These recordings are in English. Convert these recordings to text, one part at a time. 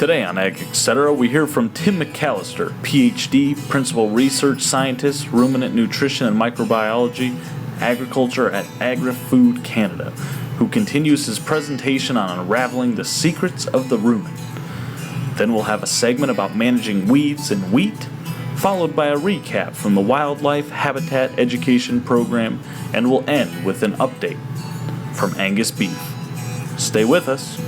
Today on AGetc Etc., we hear from Tim McAllister, PhD, Principal Research Scientist, Ruminant Nutrition and Microbiology, Agriculture at Agri-Food Canada, who continues his presentation on unraveling the secrets of the rumen. Then we'll have a segment about managing weeds in wheat, followed by a recap from the Wildlife Habitat Education Program, and we'll end with an update from Angus Beef. Stay with us.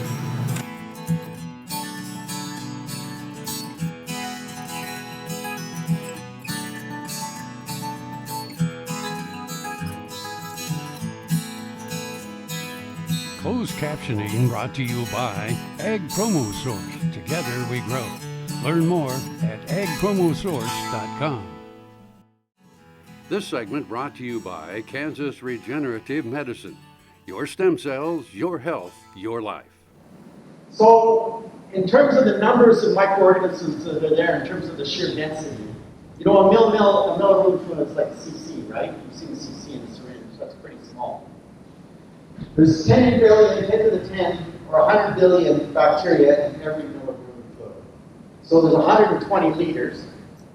Closed captioning brought to you by Ag Promo Source. Together we grow. Learn more at agpromosource.com. This segment brought to you by Kansas Regenerative Medicine. Your stem cells, your health, your life. So, in terms of the numbers of microorganisms that are there, in terms of the sheer density, you know, a milliroot fluid is like a cc, right? You've seen the cc in the syringe, so that's pretty small. There's 10 billion, 10 to the 10, or 100 billion bacteria in every milliroot fluid. So there's 120 liters.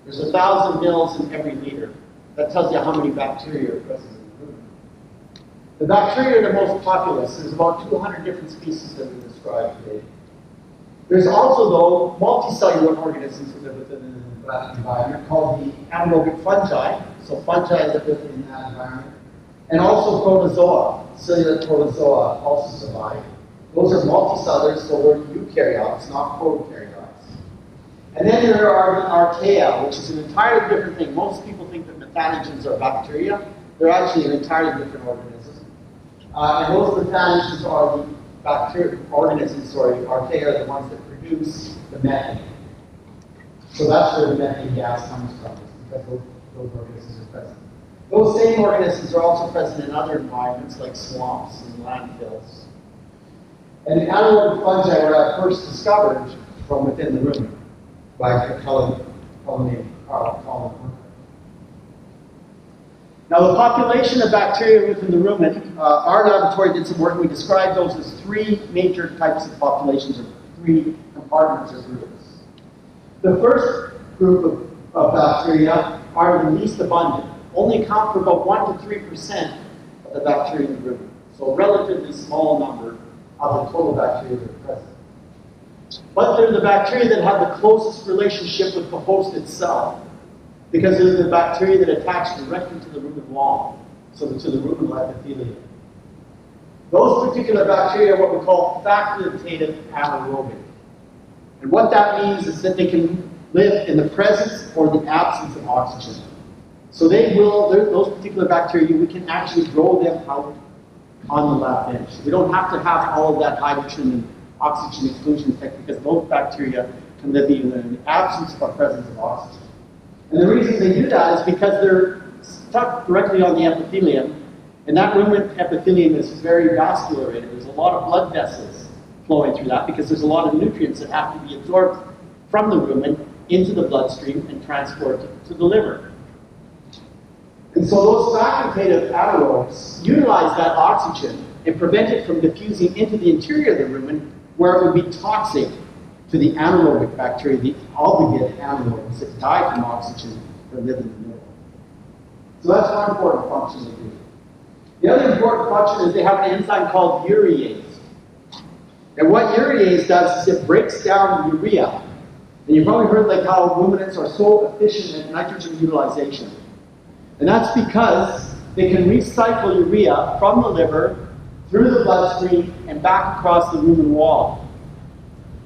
There's 1,000 mils in every liter. That tells you how many bacteria are present in the rumen. The bacteria are the most populous. There's about 200 different species that we described today. There's also, though, multicellular organisms that live within that environment called the anaerobic fungi. So fungi live within that environment. And also protozoa, cellular protozoa also survive. Those are multicellulars, so we're eukaryotes, not prokaryotes. And then there are archaea, which is an entirely different thing. Most people think that methanogens are bacteria. They're actually an entirely different organism. And those methanogens are the archaea are the ones that produce the methane. So that's where the methane gas comes from, because those organisms are present. Those same organisms are also present in other environments like swamps and landfills. And the anaerobic fungi were at first discovered from within the rumen by a fellow named Carl Collin. Now, the population of bacteria within the rumen, our laboratory did some work, and we described those as three major types of populations, or three compartments or groups. The first group of bacteria are the least abundant, only account for about 1 to 3% of the bacteria in the rumen. So a relatively small number of the total bacteria that are present. But they're the bacteria that have the closest relationship with the host itself, because they're the bacteria that attach directly to the rumen wall, so to the ruminal epithelium. Those particular bacteria are what we call facultative anaerobic. And what that means is that they can live in the presence or the absence of oxygen. So those particular bacteria, we can actually grow them out on the lab bench. We don't have to have all of that hydrogen and oxygen exclusion effect, because those bacteria can live even in the absence or presence of oxygen. And the reason they do that is because they're stuck directly on the epithelium, and that rumen epithelium is very vasculated. There's a lot of blood vessels flowing through that, because there's a lot of nutrients that have to be absorbed from the rumen into the bloodstream and transported to the liver. And so those facultative anaerobes utilize that oxygen and prevent it from diffusing into the interior of the rumen, where it would be toxic to the anaerobic bacteria, the obligate anaerobes that die from oxygen that live in the middle. So that's one important function they do. The other important function is they have an enzyme called urease. And what urease does is it breaks down urea. And you've probably heard like how ruminants are so efficient at nitrogen utilization. And that's because they can recycle urea from the liver through the bloodstream and back across the rumen wall.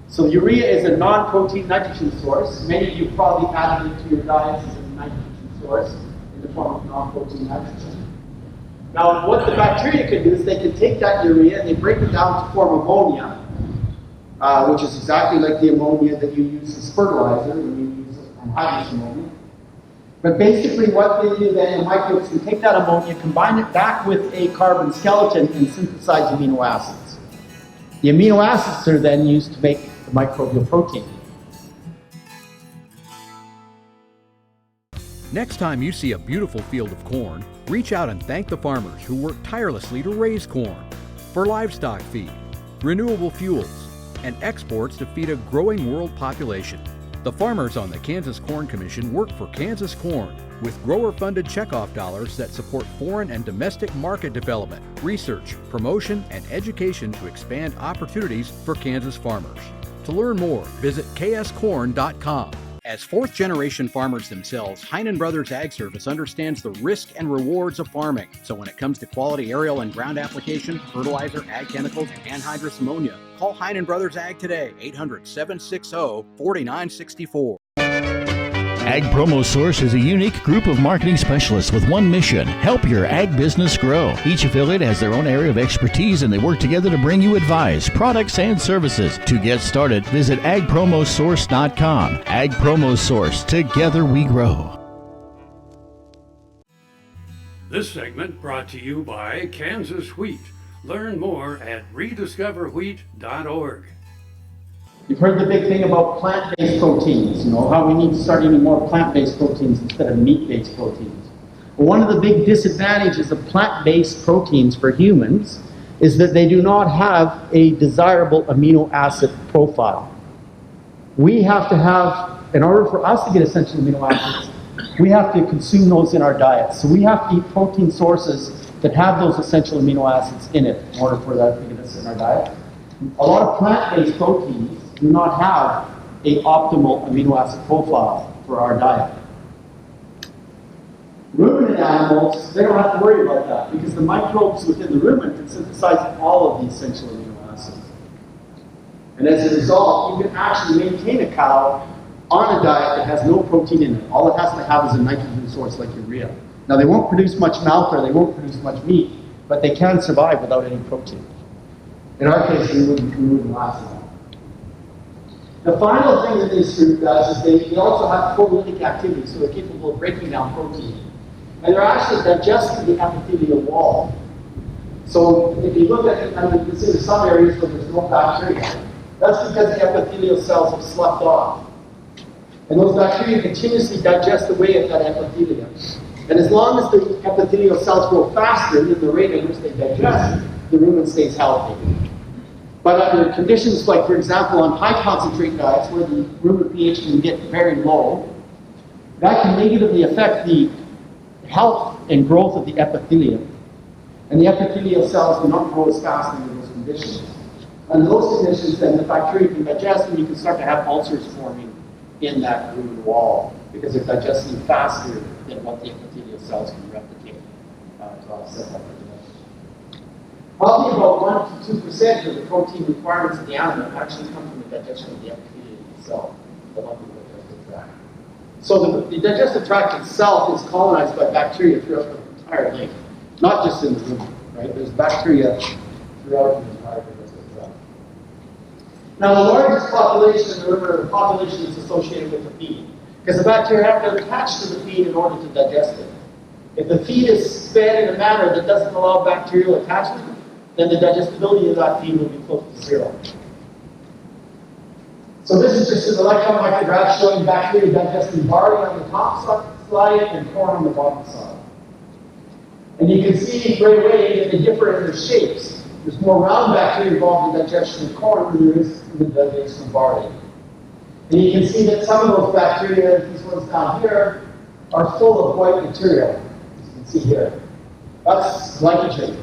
So urea is a non-protein nitrogen source. Many of you probably added it to your diets as a nitrogen source in the form of non-protein nitrogen. Now, what the bacteria can do is they can take that urea and they break it down to form ammonia, which is exactly like the ammonia that you use as fertilizer when you use anhydrous ammonia. But basically what they do then, the microbes can take that ammonia, combine it back with a carbon skeleton, and synthesize amino acids. The amino acids are then used to make the microbial protein. Next time you see a beautiful field of corn, reach out and thank the farmers who work tirelessly to raise corn for livestock feed, renewable fuels, and exports to feed a growing world population. The farmers on the Kansas Corn Commission work for Kansas Corn with grower-funded checkoff dollars that support foreign and domestic market development, research, promotion, and education to expand opportunities for Kansas farmers. To learn more, visit kscorn.com. As fourth-generation farmers themselves, Heinen Brothers Ag Service understands the risk and rewards of farming. So when it comes to quality aerial and ground application, fertilizer, ag chemicals, and anhydrous ammonia, call Heinen Brothers Ag today, 800-760-4964. Ag Promo Source is a unique group of marketing specialists with one mission: help your ag business grow. Each affiliate has their own area of expertise, and they work together to bring you advice, products, and services. To get started, visit agpromosource.com. Ag Promo Source. Together we grow. This segment brought to you by Kansas Wheat. Learn more at rediscoverwheat.org. You've heard the big thing about plant-based proteins, how we need to start eating more plant-based proteins instead of meat-based proteins. Well, one of the big disadvantages of plant-based proteins for humans is that they do not have a desirable amino acid profile. We have to have, in order for us to get essential amino acids, we have to consume those in our diet. So we have to eat protein sources that have those essential amino acids in it in order for that to get us in our diet. A lot of plant-based proteins do not have an optimal amino acid profile for our diet. Ruminant animals, they don't have to worry about that because the microbes within the ruminant can synthesize all of the essential amino acids. And as a result, you can actually maintain a cow on a diet that has no protein in it. All it has to have is a nitrogen source like urea. Now they won't produce much milk or they won't produce much meat, but they can survive without any protein. In our case, we wouldn't last long. The final thing that this group does is they also have proteolytic activity, so they're capable of breaking down protein. And they're actually digesting the epithelial wall. So if you look at it, you can see there's some areas where there's no bacteria. That's because the epithelial cells have sloughed off. And those bacteria continuously digest away at that epithelium. And as long as the epithelial cells grow faster than the rate at which they digest, the rumen stays healthy. But under conditions like, for example, on high concentrate diets where the rumen pH can get very low, that can negatively affect the health and growth of the epithelium. And the epithelial cells do not grow as fast under those conditions. Under those conditions, then the bacteria can digest and you can start to have ulcers forming in that rumen wall because they're digesting faster than what the epithelial cells can replicate to offset that digestion. Probably about 1 to 2% of the protein requirements of the animal actually come from the digestion of the epithelium itself, the lumpy digestive tract. So the digestive tract itself is colonized by bacteria throughout the entire day, not just in the rumen, right? There's bacteria throughout the entire digestive tract. Now, the largest population in the rumen are the population that's associated with the feed, because the bacteria have to attach to the feed in order to digest it. If the feed is fed in a manner that doesn't allow bacterial attachment, then the digestibility of that feed will be close to zero. So this is just an electron micrograph showing bacteria digesting barley on the top side and corn on the bottom side. And you can see right away that they differ in their shapes. There's more round bacteria involved in digestion of corn than there is in the digestion of barley. And you can see that some of those bacteria, these ones down here, are full of white material, as you can see here. That's glycogen.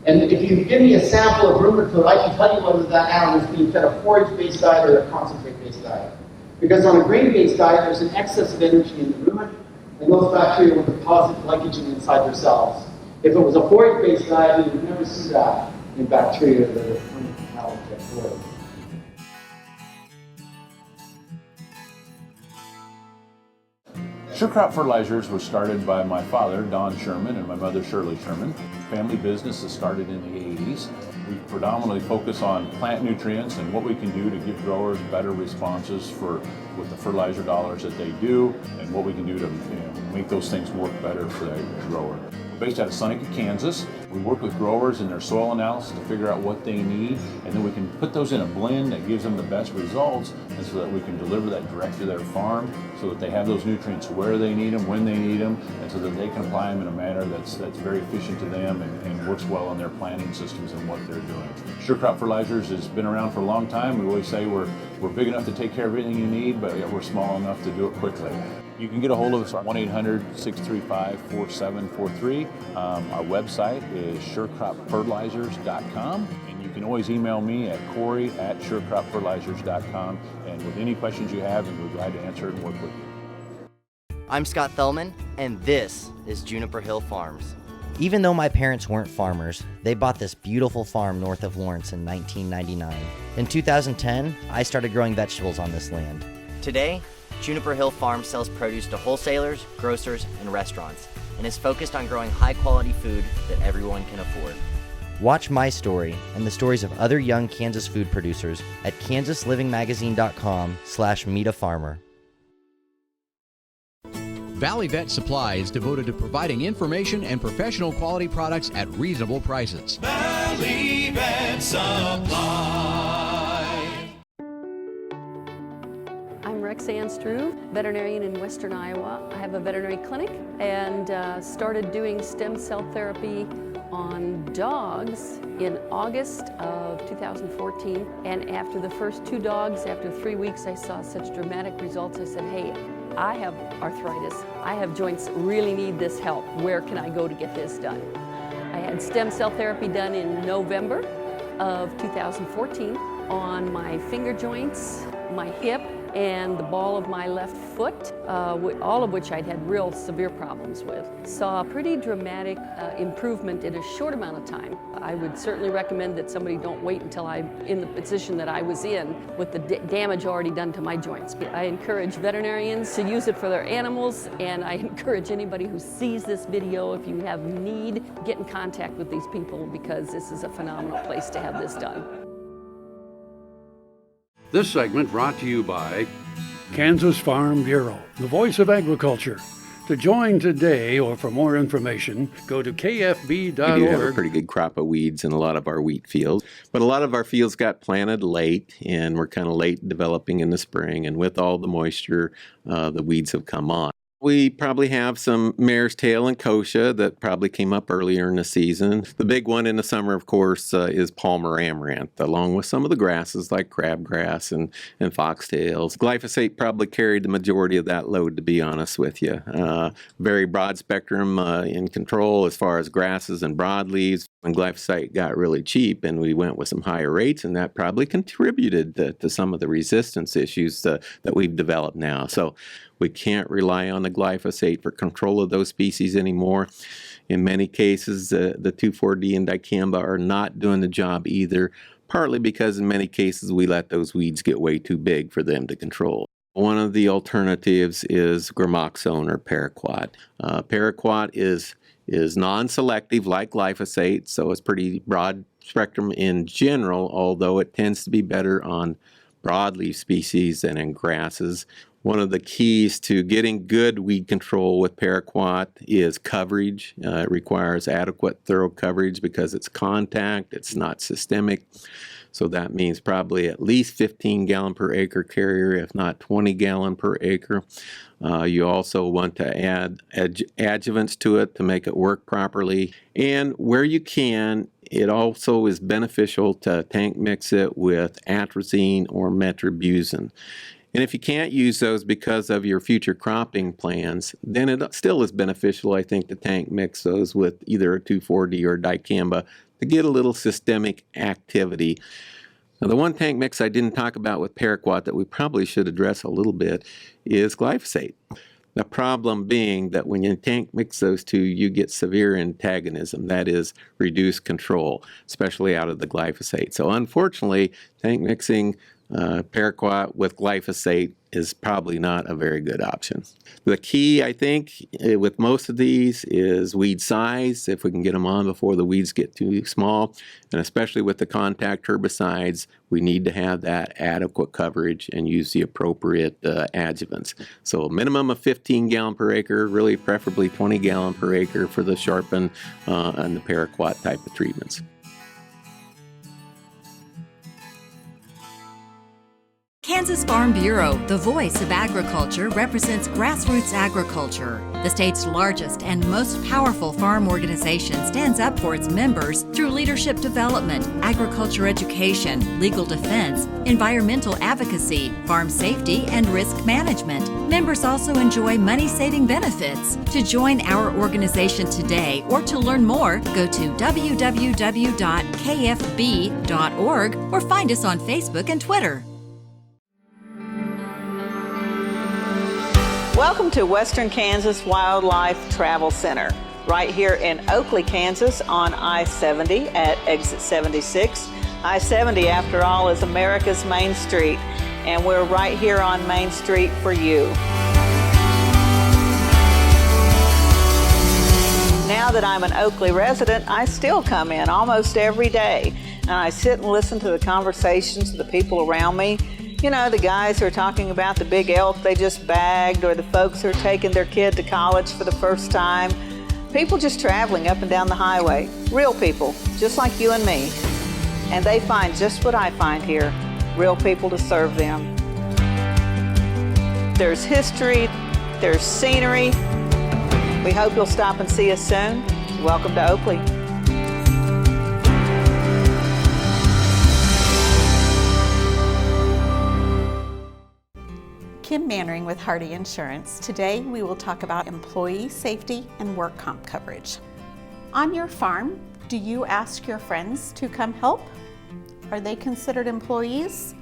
And if you give me a sample of rumen food, I can tell you whether that animal is being fed a forage-based diet or a concentrate-based diet. Because on a grain-based diet, there's an excess of energy in the rumen, and those bacteria will deposit glycogen inside their cells. If it was a forage-based diet, you would never see that in bacteria that are coming from cows that forage. Sure Crop Fertilizers was started by my father, Don Sherman, and my mother, Shirley Sherman. Family business that started in the 80s. We predominantly focus on plant nutrients and what we can do to give growers better responses with the fertilizer dollars that they do, and what we can do to make those things work better for the grower. We're based out of Seneca, Kansas. We work with growers in their soil analysis to figure out what they need, and then we can put those in a blend that gives them the best results, and so that we can deliver that direct to their farm so that they have those nutrients where they need them, when they need them, and so that they can apply them in a manner that's very efficient to them and works well on their planting systems and what they're doing. Sure Crop Fertilizers has been around for a long time. We always say we're big enough to take care of everything you need, but we're small enough to do it quickly. You can get a hold of us at 1-800-635-4743. Our website is surecropfertilizers.com, and you can always email me at Corey@surecropfertilizers.com, and with any questions you have, and we're glad to answer it and work with you. I'm Scott Thellman, and this is Juniper Hill Farms. Even though my parents weren't farmers, they bought this beautiful farm north of Lawrence in 1999. In 2010, I started growing vegetables on this land. Today, Juniper Hill Farms sells produce to wholesalers, grocers, and restaurants, and is focused on growing high-quality food that everyone can afford. Watch my story and the stories of other young Kansas food producers at kansaslivingmagazine.com/meetafarmer. Valley Vet Supply is devoted to providing information and professional quality products at reasonable prices. Valley Vet Supply. I'm Rexanne Struve, veterinarian in Western Iowa. I have a veterinary clinic and started doing stem cell therapy on dogs in August of 2014. And after the first 2 dogs, after 3 weeks, I saw such dramatic results. I said, hey, I have arthritis. I have joints, really need this help. Where can I go to get this done? I had stem cell therapy done in November of 2014 on my finger joints, my hip, and the ball of my left foot, all of which I'd had real severe problems with. Saw a pretty dramatic improvement in a short amount of time. I would certainly recommend that somebody don't wait until I'm in the position that I was in with the damage already done to my joints. I encourage veterinarians to use it for their animals, and I encourage anybody who sees this video, if you have need, get in contact with these people because this is a phenomenal place to have this done. This segment brought to you by Kansas Farm Bureau, the voice of agriculture. To join today or for more information, go to kfb.org. We do have a pretty good crop of weeds in a lot of our wheat fields, but a lot of our fields got planted late, and we're kind of late developing in the spring, and with all the moisture, the weeds have come on. We probably have some mare's tail and kochia that probably came up earlier in the season. The big one in the summer, of course, is Palmer amaranth, along with some of the grasses like crabgrass and foxtails. Glyphosate probably carried the majority of that load, to be honest with you. Very broad spectrum in control as far as grasses and broadleaves. When glyphosate got really cheap and we went with some higher rates, and that probably contributed to some of the resistance issues that we've developed now. So we can't rely on the glyphosate for control of those species anymore. In many cases, the 2,4-D and dicamba are not doing the job either, partly because in many cases we let those weeds get way too big for them to control. One of the alternatives is gramoxone or paraquat. Paraquat is non-selective like glyphosate, so it's pretty broad spectrum in general, although it tends to be better on broadleaf species than in grasses. One of the keys to getting good weed control with paraquat is coverage. It requires adequate, thorough coverage because it's contact, it's not systemic. So that means probably at least 15 gallon per acre carrier, if not 20 gallon per acre. You also want to add adjuvants to it to make it work properly. And where you can, it also is beneficial to tank mix it with atrazine or metribuzin. And if you can't use those because of your future cropping plans, then it still is beneficial, I think, to tank mix those with either a 2,4-D or dicamba to get a little systemic activity. Now, the one tank mix I didn't talk about with paraquat that we probably should address a little bit is glyphosate. The problem being that when you tank mix those two, you get severe antagonism, that is, reduced control, especially out of the glyphosate. So unfortunately, tank mixing paraquat with glyphosate is probably not a very good option. The key, I think, with most of these is weed size, if we can get them on before the weeds get too small, and especially with the contact herbicides, we need to have that adequate coverage and use the appropriate adjuvants. So a minimum of 15 gallon per acre, really preferably 20 gallon per acre for the sharpen and the paraquat type of treatments. Kansas Farm Bureau, the voice of agriculture, represents grassroots agriculture. The state's largest and most powerful farm organization stands up for its members through leadership development, agriculture education, legal defense, environmental advocacy, farm safety, and risk management. Members also enjoy money-saving benefits. To join our organization today or to learn more, go to www.kfb.org or find us on Facebook and Twitter. Welcome to Western Kansas Wildlife Travel Center, right here in Oakley, Kansas on I-70 at exit 76. I-70, after all, is America's Main Street, and we're right here on Main Street for you. Now that I'm an Oakley resident, I still come in almost every day, and I sit and listen to the conversations of the people around me. You know, the guys who are talking about the big elk they just bagged, or the folks who are taking their kid to college for the first time. People just traveling up and down the highway. Real people, just like you and me. And they find just what I find here, real people to serve them. There's history, there's scenery. We hope you'll stop and see us soon. Welcome to Oakley. Kim Mannering with Hardy Insurance. Today we will talk about employee safety and work comp coverage. On your farm, do you ask your friends to come help? Are they considered employees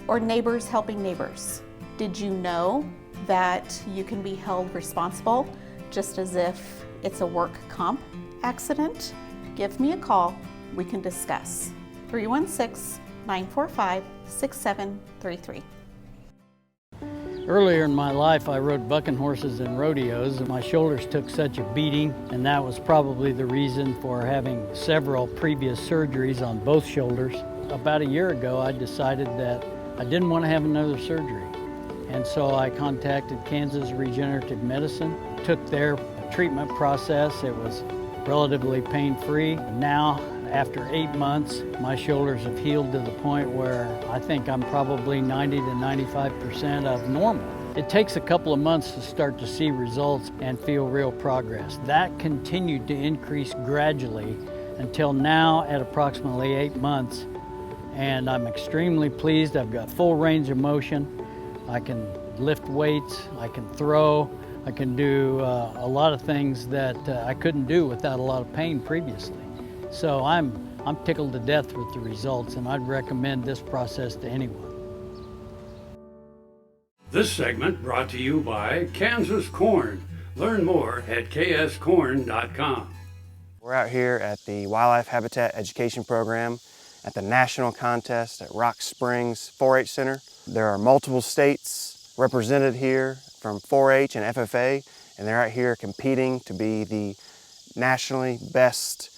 or neighbors helping neighbors? Did you know that you can be held responsible just as if it's a work comp accident? Give me a call, we can discuss. 316-945-6733. Earlier in my life, I rode bucking horses and rodeos, and my shoulders took such a beating, and that was probably the reason for having several previous surgeries on both shoulders. About a year ago, I decided that I didn't want to have another surgery, and so I contacted Kansas Regenerative Medicine, took their treatment process. It was relatively pain-free. Now, after 8 months, my shoulders have healed to the point where I think I'm probably 90 to 95% of normal. It takes a couple of months to start to see results and feel real progress. That continued to increase gradually until now at approximately 8 months. And I'm extremely pleased. I've got full range of motion. I can lift weights, I can throw, I can do a lot of things that I couldn't do without a lot of pain previously. So I'm tickled to death with the results, and I'd recommend this process to anyone. This segment brought to you by Kansas Corn. Learn more at kscorn.com. We're out here at the Wildlife Habitat Education Program at the National Contest at Rock Springs 4-H Center. There are multiple states represented here from 4-H and FFA, and they're out here competing to be the nationally best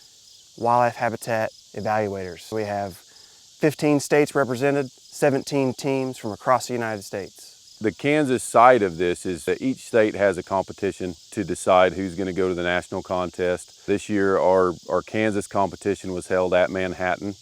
wildlife habitat evaluators. We have 15 states represented, 17 teams from across the United States. The Kansas side of this is that each state has a competition to decide who's going to go to the national contest. This year our Kansas competition was held at Manhattan.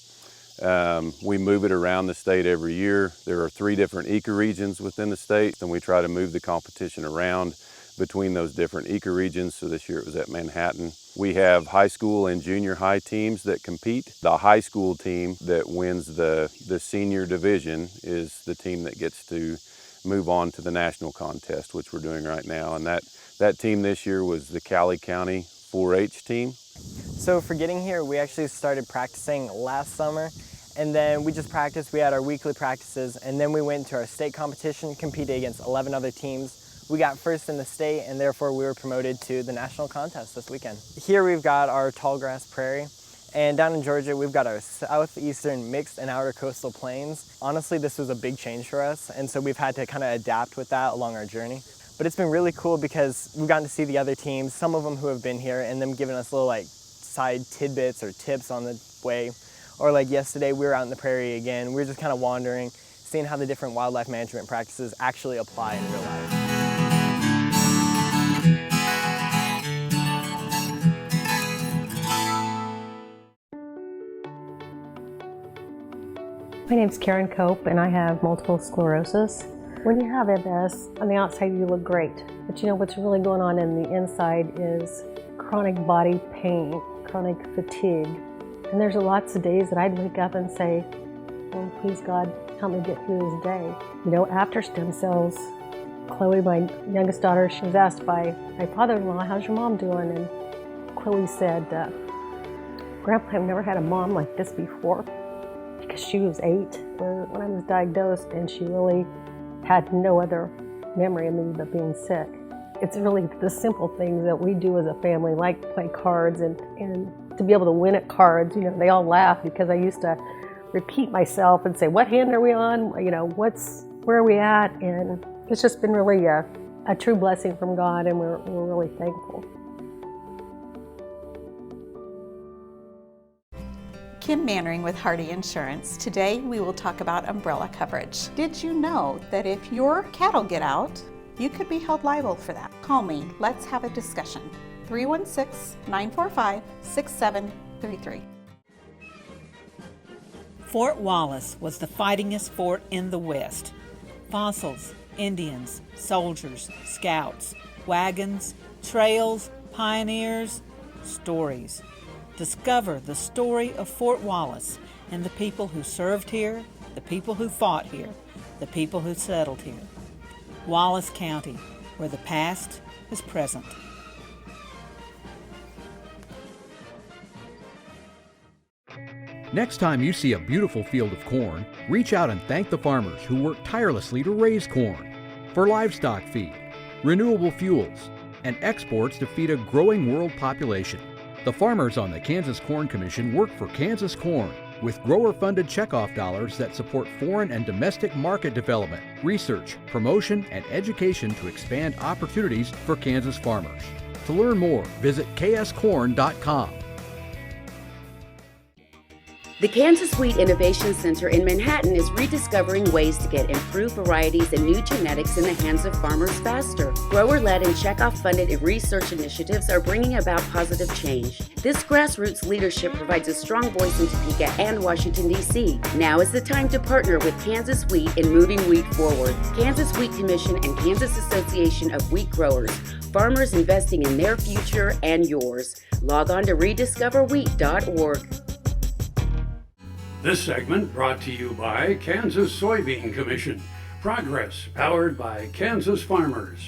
We move it around the state every year. There are 3 different ecoregions within the state, and we try to move the competition around between those different ecoregions. So this year it was at Manhattan. We have high school and junior high teams that compete. The high school team that wins the senior division is the team that gets to move on to the national contest, which we're doing right now. And that team this year was the Cali County 4-H team. So for getting here, we actually started practicing last summer, and then we just practiced. We had our weekly practices, and then we went to our state competition, competed against 11 other teams. We got first in the state, and therefore we were promoted to the national contest this weekend. Here we've got our tall grass prairie, And down in Georgia, we've got our southeastern mixed and outer coastal plains. Honestly, this was a big change for us, and so we've had to kind of adapt with that along our journey. But it's been really cool because we've gotten to see the other teams, some of them who have been here, and them giving us little like side tidbits or tips on the way. Or like yesterday, we were out in the prairie again. We were just kind of wandering, seeing how the different wildlife management practices actually apply in real life. My name's Karen Cope and I have multiple sclerosis. When you have MS, on the outside you look great, but you know what's really going on in the inside is chronic body pain, chronic fatigue. And there's lots of days that I'd wake up and say, oh, please God, help me get through this day. You know, after stem cells, Chloe, my youngest daughter, she was asked by my father-in-law, how's your mom doing? And Chloe said, Grandpa, I've never had a mom like this before. Because she was 8 when I was diagnosed, and she really had no other memory of me but being sick. It's really the simple things that we do as a family, like play cards, and to be able to win at cards. You know, they all laugh because I used to repeat myself and say, what hand are we on? You know, where are we at? And it's just been really a true blessing from God, and we're really thankful. Kim Mannering with Hardy Insurance. Today we will talk about umbrella coverage. Did you know that if your cattle get out, you could be held liable for that? Call me, let's have a discussion. 316-945-6733. Fort Wallace was the fightingest fort in the West. Fossils, Indians, soldiers, scouts, wagons, trails, pioneers, stories. Discover the story of Fort Wallace and the people who served here, the people who fought here, the people who settled here. Wallace County, where the past is present. Next time you see a beautiful field of corn, reach out and thank the farmers who work tirelessly to raise corn for livestock feed, renewable fuels, and exports to feed a growing world population. The farmers on the Kansas Corn Commission work for Kansas Corn with grower-funded checkoff dollars that support foreign and domestic market development, research, promotion, and education to expand opportunities for Kansas farmers. To learn more, visit kscorn.com. The Kansas Wheat Innovation Center in Manhattan is rediscovering ways to get improved varieties and new genetics in the hands of farmers faster. Grower-led and checkoff-funded research initiatives are bringing about positive change. This grassroots leadership provides a strong voice in Topeka and Washington, D.C. Now is the time to partner with Kansas Wheat in moving wheat forward. Kansas Wheat Commission and Kansas Association of Wheat Growers. Farmers investing in their future and yours. Log on to rediscoverwheat.org. This segment brought to you by Kansas Soybean Commission. Progress powered by Kansas farmers.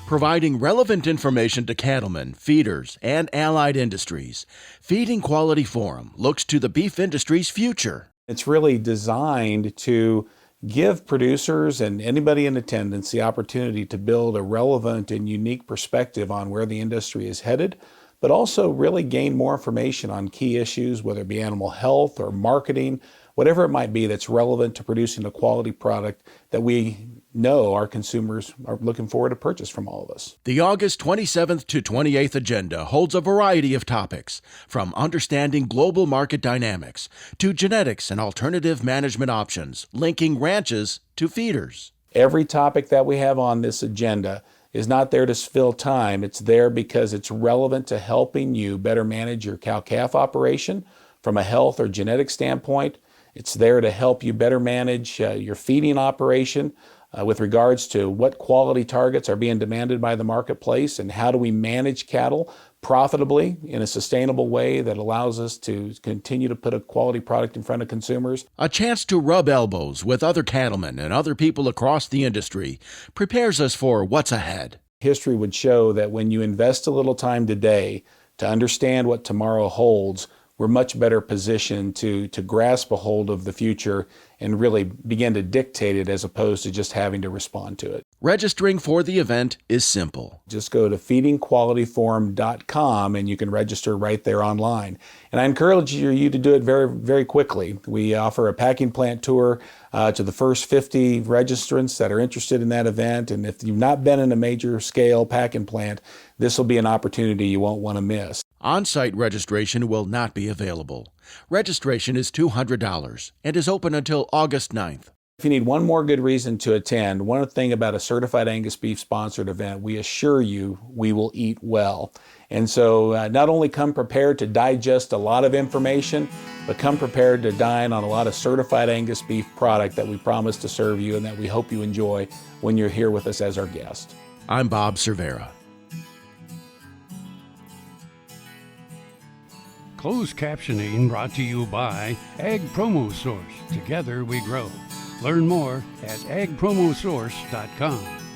Providing relevant information to cattlemen, feeders, and allied industries. Feeding Quality Forum looks to the beef industry's future. It's really designed to give producers and anybody in attendance the opportunity to build a relevant and unique perspective on where the industry is headed, but also really gain more information on key issues, whether it be animal health or marketing, whatever it might be that's relevant to producing a quality product that we know our consumers are looking forward to purchase from all of us. The August 27th to 28th agenda holds a variety of topics, from understanding global market dynamics to genetics and alternative management options, linking ranches to feeders. Every topic that we have on this agenda is not there to fill time. It's there because it's relevant to helping you better manage your cow-calf operation from a health or genetic standpoint. It's there to help you better manage your feeding operation with regards to what quality targets are being demanded by the marketplace and how do we manage cattle profitably in a sustainable way that allows us to continue to put a quality product in front of consumers. A chance to rub elbows with other cattlemen and other people across the industry prepares us for what's ahead. History would show that when you invest a little time today to understand what tomorrow holds, we're much better positioned to grasp a hold of the future and really begin to dictate it as opposed to just having to respond to it. Registering for the event is simple. Just go to feedingqualityforum.com and you can register right there online. And I encourage you to do it very, very quickly. We offer a packing plant tour to the first 50 registrants that are interested in that event. And if you've not been in a major scale packing plant, this will be an opportunity you won't want to miss. On-site registration will not be available. Registration is $200 and is open until August 9th. If you need one more good reason to attend, one thing about a certified Angus beef sponsored event, we assure you we will eat well. And so not only come prepared to digest a lot of information, but come prepared to dine on a lot of certified Angus beef product that we promise to serve you and that we hope you enjoy when you're here with us as our guest. I'm Bob Cervera. Closed captioning brought to you by Ag Promo Source. Together we grow. Learn more at agpromosource.com.